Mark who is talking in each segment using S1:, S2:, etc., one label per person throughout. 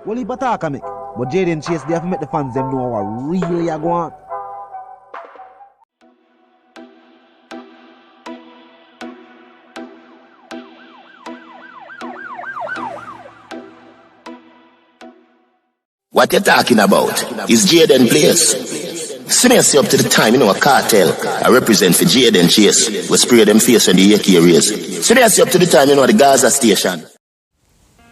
S1: Well, he attack me. But Jaden Chase, they have to make the fans them know what really are going on.
S2: What you talking about? Is Jaden Place? See me up to the time, a cartel. I represent for Jaden Chase. We spray them face on the AK race. See me up to the time, the Gaza station.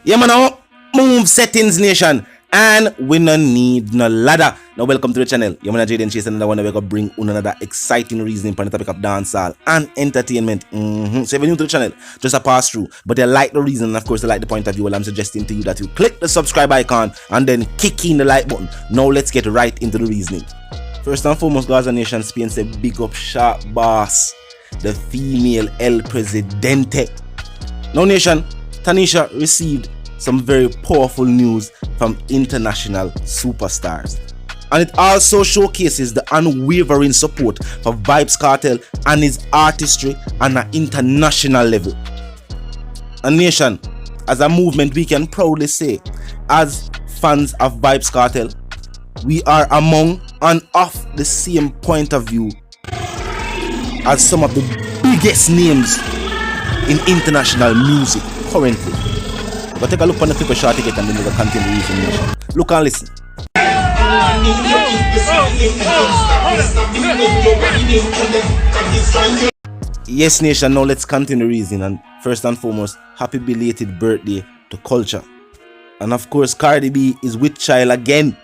S3: Yeah, man, move settings nation. And we no need no ladder. Now welcome to the channel. Yeah, man, Jaden Chase, another one. We're gonna bring another exciting reasoning on the topic of dancehall and entertainment. So if you're new to the channel, just a pass through. But they like the reason, and of course they like the point of view. Well, I'm suggesting to you that you click the subscribe icon and then kick in the like button. Now let's get right into the reasoning. First and foremost, Gaza Nation Spain say big up sharp boss, the female El Presidente. Now nation, Tanisha received some very powerful news from international superstars. And it also showcases the unwavering support for Vybz Kartel and his artistry on an international level. And nation, as a movement we can proudly say, as fans of Vybz Kartel, we are among and of the same point of view as some of the biggest names in international music currently. But take a look on the clip of Shorty and then we'll continue the reason. Look and listen. Yes nation, now let's continue the reason. And first and foremost, happy belated birthday to Culture. And of course Cardi B is with child again.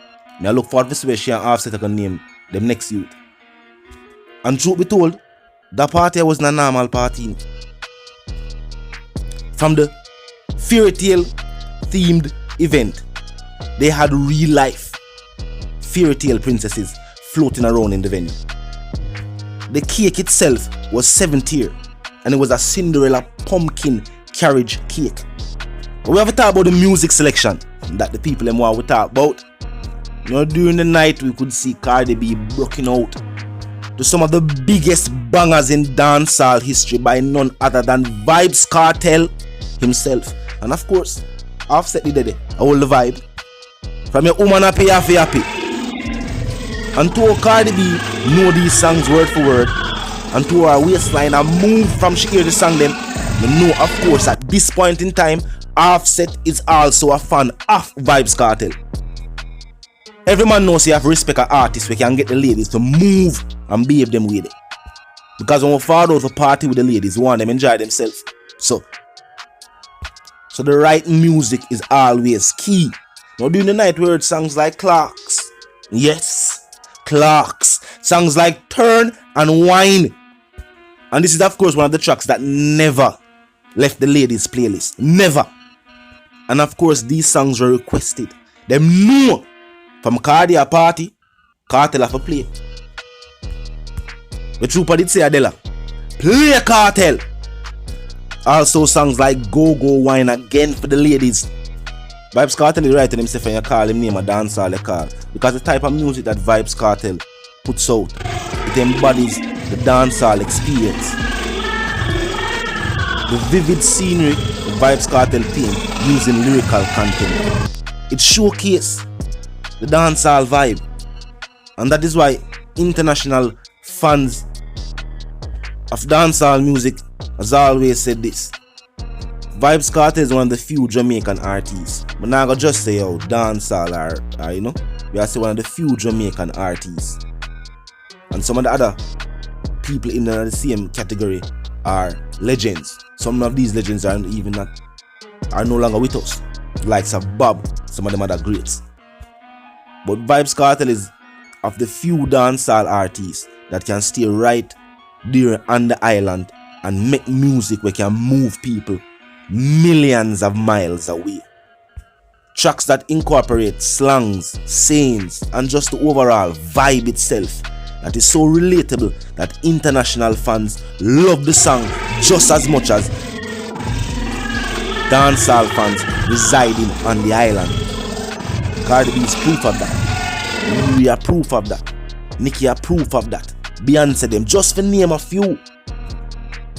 S3: I look forward to see where she and Offset can name them next youth. And truth be told, that party wasn't a normal party. From the fairy tale themed event, they had real life fairy tale princesses floating around in the venue. The cake itself was 7-tier and it was a Cinderella pumpkin carriage cake. But we have to talk about the music selection that the people in what we talk about. During the night we could see Cardi B breaking out to some of the biggest bangers in dancehall history by none other than Vybz Kartel himself. And of course, Offset did it, all the vibe. From your woman happy. And to Cardi B know these songs word for word. And to her waistline and move from she hear the song then. You know of course at this point in time, Offset is also a fan of Vybz Kartel. Every man knows you have to respect an artist where can get the ladies to move and behave them with it. Because when we fall out to party with the ladies, we want them to enjoy themselves. So the right music is always key. Now during the night we heard songs like Clocks. Yes, Clocks. Songs like Turn and Wine. And this is of course one of the tracks that never left the ladies playlist. Never. And of course these songs were requested. Them know from Cardi a party, Kartel have to play. The trooper did say Adela, play Kartel. Also songs like Go Go Wine again for the ladies. Vybz Kartel is writing himself and you call him name a dancehall call. Because the type of music that Vybz Kartel puts out, it embodies the dancehall experience. The vivid scenery the Vybz Kartel paint using lyrical content. It showcases the dancehall vibe. And that is why international fans of dancehall music has always said this. Vybz Kartel is one of the few Jamaican artists. But now I go just say dancehall are we are say one of the few Jamaican artists. And some of the other people in the same category are legends. Some of these legends are no longer with us. Likes of Bob, some of them other greats. But Vybz Kartel is of the few dancehall artists that can stay right there on the island and make music where can move people millions of miles away. Tracks that incorporate slangs, sayings, and just the overall vibe itself that is so relatable that international fans love the song just as much as dancehall fans residing on the island. Cardi B is proof of that. We are proof of that. Nicki are proof of that. Beyonce them, just for name a few.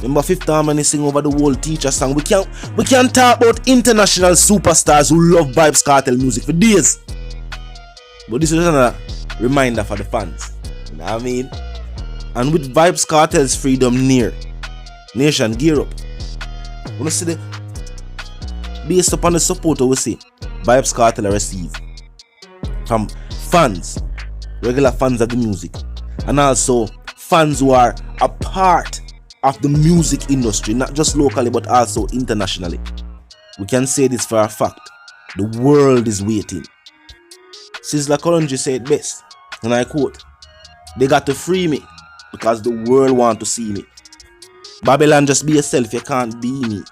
S3: Remember Fifth Harmony sing over the whole teacher song. We can talk about international superstars who love Vybz Kartel music for days. But this is another reminder for the fans. You know what I mean? And with Vybz Kartel's freedom near, nation gear up. Wanna see the based upon the support we see Vybz Kartel receive from fans, regular fans of the music, and also fans who are a part of the music industry, not just locally but also internationally. We can say this for a fact. The world is waiting. Sizzla Kalonji said best, and I quote, "They got to free me because the world want to see me. Babylon, just be yourself, you can't be me."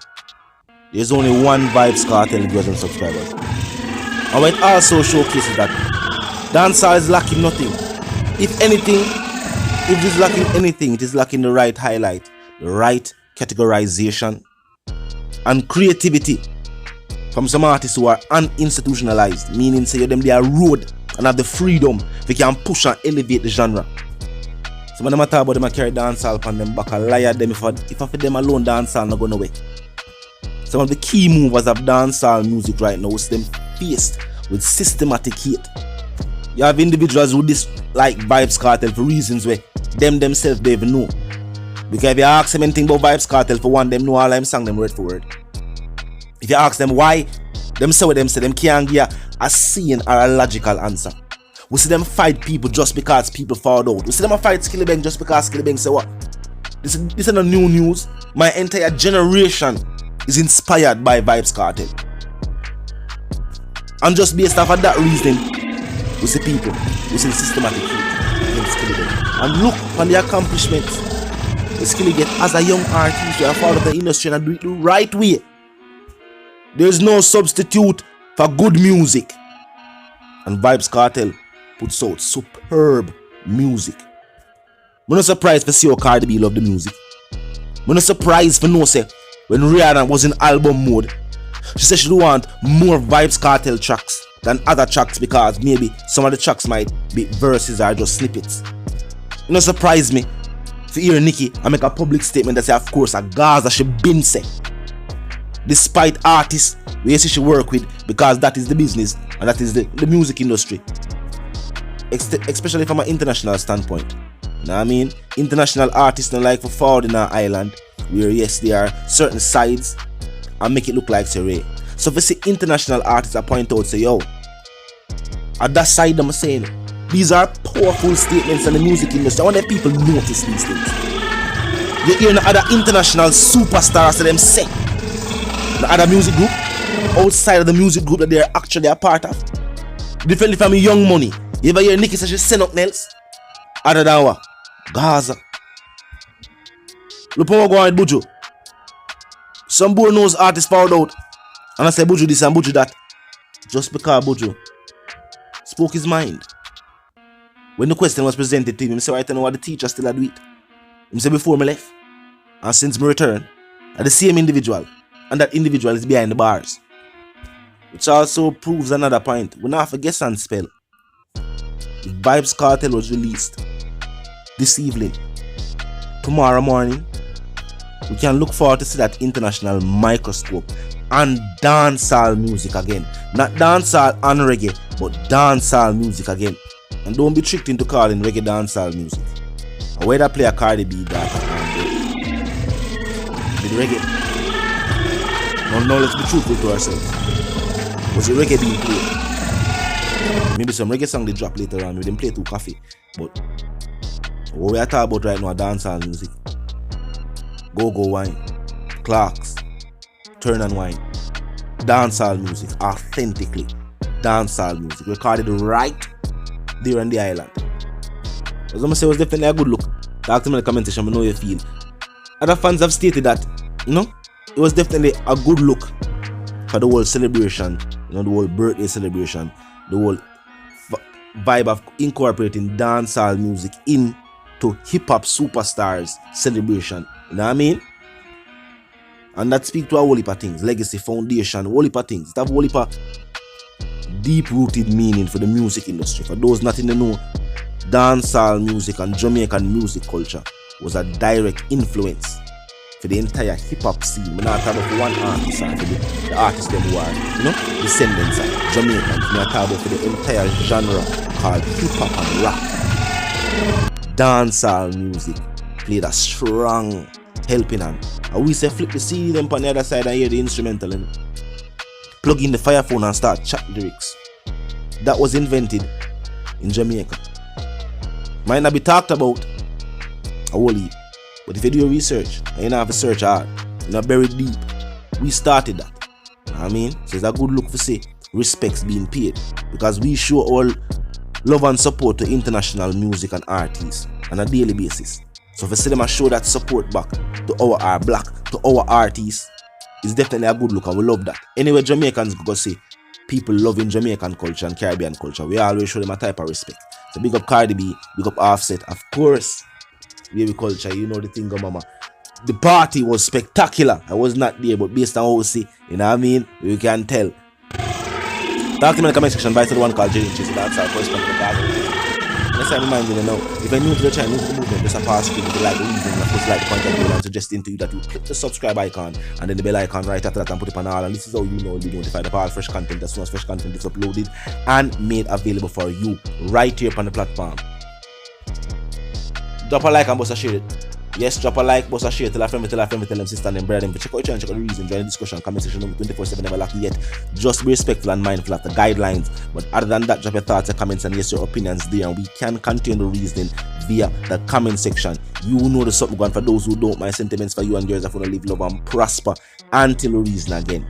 S3: There's only one Vybz Kartel viewers and subscribers. And it also showcases that dancehall is lacking nothing. If anything, if it is lacking anything, it is lacking the right highlight, the right categorization, and creativity from some artists who are uninstitutionalized, meaning say them they are road and have the freedom they can push and elevate the genre. Some of them talk about them carry dancehall upon them back, a liar them if I for them alone dancehall not go nowhere. Some of the key movers of dancehall music right now is them faced with systematic hate. You have individuals who dislike Vybz Kartel for reasons where them themselves they even know. Because if you ask them anything about Vybz Kartel, for one, them know all I'm sang them word for word. If you ask them why, them say what them say, them can't give a sane or a logical answer. We see them fight people just because people found out. We see them fight Skillibeng just because Skillibeng say what? This is not new news. My entire generation is inspired by Vybz Kartel. And just based off of that reason, we see people, we see systematic hate against Skillibeng. And look on the accomplishments the Skilly get as a young artist who are part of the industry and do it the right way. There's no substitute for good music. And Vybz Kartel puts out superb music. I'm not surprised for see how Cardi B love the music. I'm not surprised for no say when Rihanna was in album mode, she said she do want more Vybz Kartel tracks than other tracks because maybe some of the tracks might be verses or just snippets. It not surprise me to hear Nicki and make a public statement that say of course a Gaza she been say. Despite artists we see she work with because that is the business and that is the music industry. Especially from an international standpoint. You know what I mean? International artists don't like for forward in our island where yes there are certain sides and make it look like Seray. So if you see international artists that point out say yo, at that side I'm saying these are powerful statements in the music industry. I want that people notice these things. You hear other international superstars to them say the other music group outside of the music group that they're actually a part of. Differently from Young Money. You ever hear Nicki say she send up Nels? Other than what? Gaza. Look how we go on with Buju. Some boy knows artists found out. And I say Buju this and Buju that. Just because Buju spoke his mind. When the question was presented to him, he said, I don't know what the teacher still do it. He said before me left. And since me return, are the same individual. And that individual is behind the bars. Which also proves another point. We not forget and spell. If Vybz Kartel was released this evening, tomorrow morning, we can look forward to see that international microscope and dancehall music again. Not dancehall and reggae, but dancehall music again. And don't be tricked into calling reggae dancehall music. Or whether play a Cardi B that with reggae. Now let's be truthful to ourselves. Was the reggae being played? Maybe some reggae song they drop later on. We didn't play too coffee. But what we are talking about right now, dancehall music. Go wine, Clarks, turn and wine. Dancehall music, authentically dancehall music, recorded right there on the island. As I'm gonna say, it was definitely a good look. Talk to me in the comment section, I know you feel. Other fans have stated that, it was definitely a good look for the whole celebration, the whole birthday celebration, the whole vibe of incorporating dancehall music into hip-hop superstars celebration. You know what I mean? And that speaks to a whole heap of things. Legacy, foundation, whole heap of things. That whole heap of deep-rooted meaning for the music industry. For those not in the know, dancehall music and Jamaican music culture was a direct influence for the entire hip-hop scene. I'm not talking about for one artist or for the artists them who are, you know, descendants of Jamaicans. I'm not talking about for the entire genre called hip-hop and rap. Dancehall music played a strong helping hand. And we say flip the CD them on the other side and hear the instrumental and plug in the fire phone and start chat lyrics. That was invented in Jamaica. Might not be talked about a whole heap, but if you do your research and you don't have to search hard, you're not buried deep. We started that. You know what I mean? So it's a good look for say respects being paid, because we show all love and support to international music and artists on a daily basis. So for them to show that support back to our black, to our artists, is definitely a good look, and we love that. Anyway, Jamaicans go say people loving Jamaican culture and Caribbean culture, we always show them a type of respect. So big up Cardi B, big up Offset, of course. Baby culture, you know the thing, mama. The party was spectacular. I was not there, but based on how we see, you know what I mean, you can tell. Talk to me in the comment section. Buy to the one called Jay Chase. That's our first comment. Let's remind you now, if you're new to the channel, new to the movement, just a pass screen, if you like the reason, and of course like the content, I'm suggesting to you that you click the subscribe icon and then the bell icon right after that and put it on all. And this is how you know you'll be notified of all fresh content as soon as fresh content is uploaded and made available for you right here on the platform. Drop a like and bust a share it. Yes, drop a like, bust a share, tell a friend, tell them sister and brother. Check out your channel, check out the reason, join the discussion, comment section number 24/7, never lucky yet. Just be respectful and mindful of the guidelines. But other than that, drop your thoughts, your comments, and yes, your opinions there, and we can continue the reasoning via the comment section. You know the something going for those who don't. My sentiments for you and yours, I want to live, love, and prosper until we reason again.